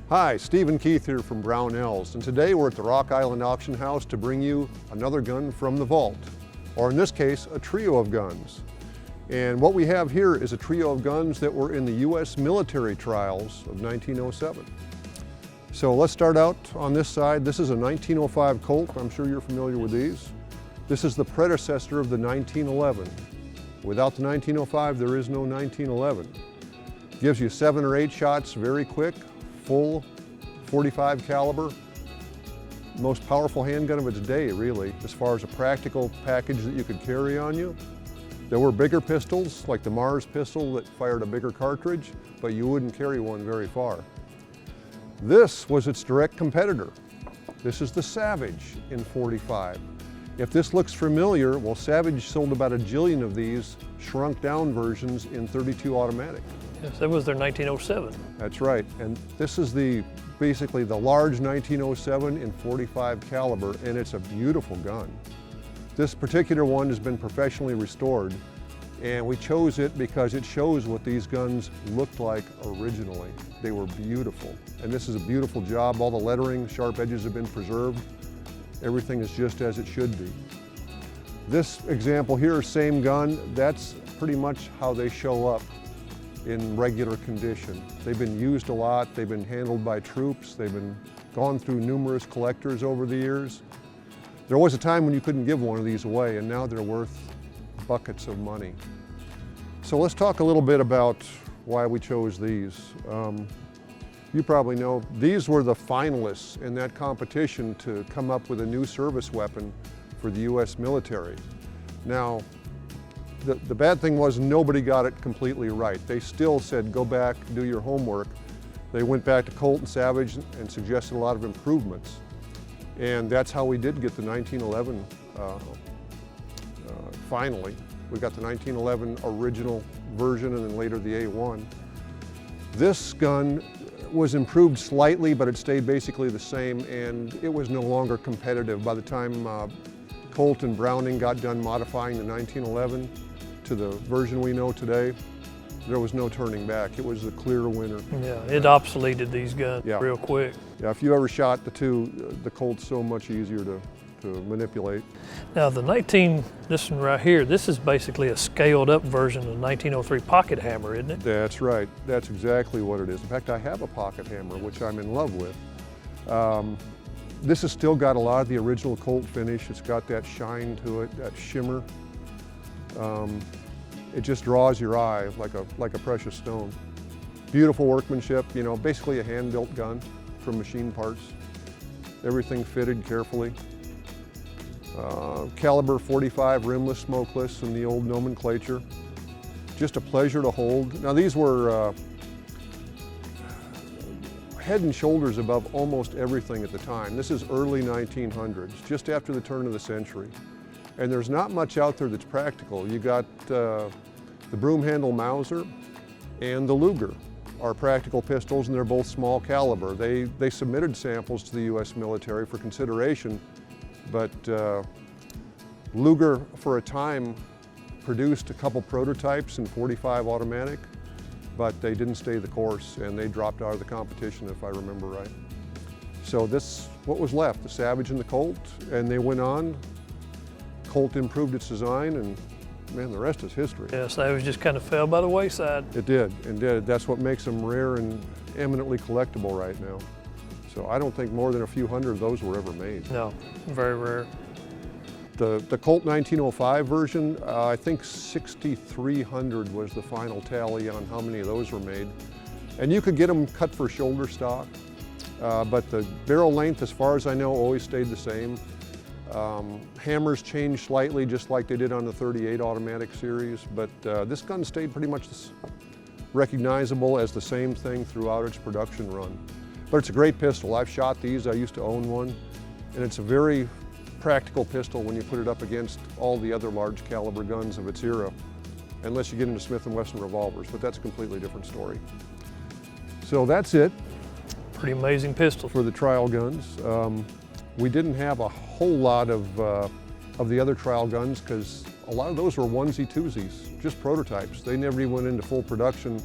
Hi, Steve and Keith here from Brownells, and today we're at the Rock Island Auction House to bring you another gun from the vault, or in this case, a trio of guns. And what we have here is a trio of guns that were in the U.S. military trials of 1907. So let's start out on this side. This is a 1905 Colt. I'm sure you're familiar with these. This is the predecessor of the 1911. Without the 1905, there is no 1911. Gives you 7 or 8 shots very quick, full 45 caliber. Most powerful handgun of its day, really, as far as a practical package that you could carry on you. There were bigger pistols, like the Mars pistol that fired a bigger cartridge, but you wouldn't carry one very far. This was its direct competitor. This is the Savage in .45. If this looks familiar, well, Savage sold about 1 jillion of these shrunk down versions in .32 automatic. Yes, that was their 1907. That's right, and this is basically the large 1907 in .45 caliber, and it's a beautiful gun. This particular one has been professionally restored, and we chose it because it shows what these guns looked like originally. They were beautiful, and this is a beautiful job. All the lettering, sharp edges have been preserved. Everything is just as it should be. This example here, same gun, that's pretty much how they show up in regular condition. They've been used a lot, they've been handled by troops, they've been gone through numerous collectors over the years. There was a time when you couldn't give one of these away, and now they're worth buckets of money. So let's talk a little bit about why we chose these. You probably know, these were the finalists in that competition to come up with a new service weapon for the U.S. military. Now, the bad thing was nobody got it completely right. They still said, go back, do your homework. They went back to Colt and Savage and suggested a lot of improvements. And that's how we did get the 1911 finally. We got the 1911 original version and then later the A1. This gun was improved slightly, but it stayed basically the same, and it was no longer competitive. By the time Colt and Browning got done modifying the 1911 to the version we know today, there was no turning back. It was the clear winner. Yeah, it obsoleted these guns real quick. Yeah, if you ever shot the two, the Colt's so much easier to manipulate. Now this one right here, this is basically a scaled up version of the 1903 pocket hammer, isn't it? That's right, that's exactly what it is. In fact, I have a pocket hammer, which I'm in love with. This has still got a lot of the original Colt finish. It's got that shine to it, that shimmer. It just draws your eye like a precious stone. Beautiful workmanship, you know, basically a hand-built gun from machine parts. Everything fitted carefully. Caliber .45, rimless, smokeless in the old nomenclature. Just a pleasure to hold. Now these were head and shoulders above almost everything at the time. This is early 1900s, just after the turn of the century. And there's not much out there that's practical. You got the broom handle Mauser and the Luger are practical pistols, and they're both small caliber. They submitted samples to the U.S. military for consideration, but Luger for a time produced a couple prototypes in .45 automatic, but they didn't stay the course and they dropped out of the competition, if I remember right. So this, what was left, the Savage and the Colt, and they went on. Colt improved its design, and man, the rest is history. Yeah, Savage just kind of fell by the wayside. It did, indeed. That's what makes them rare and eminently collectible right now. So I don't think more than a few hundred of those were ever made. No, very rare. The Colt 1905 version, I think 6,300 was the final tally on how many of those were made. And you could get them cut for shoulder stock, but the barrel length, as far as I know, always stayed the same. Hammers changed slightly, just like they did on the .38 automatic series, but this gun stayed pretty much recognizable as the same thing throughout its production run. But it's a great pistol. I've shot these, I used to own one, and it's a very practical pistol when you put it up against all the other large caliber guns of its era, unless you get into Smith & Wesson revolvers, but that's a completely different story. So that's it. Pretty amazing pistol. For the trial guns. We didn't have a whole lot of the other trial guns because a lot of those were onesie-twosies, just prototypes. They never even went into full production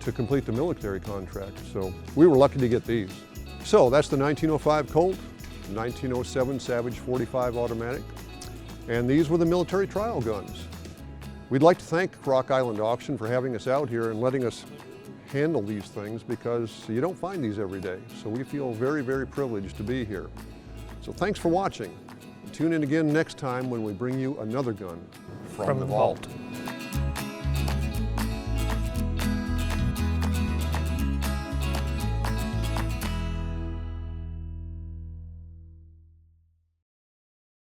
to complete the military contract. So we were lucky to get these. So that's the 1905 Colt, 1907 Savage 45 automatic, and these were the military trial guns. We'd like to thank Rock Island Auction for having us out here and letting us handle these things, because you don't find these every day. So we feel very, very privileged to be here. So thanks for watching. Tune in again next time when we bring you another gun from the vault.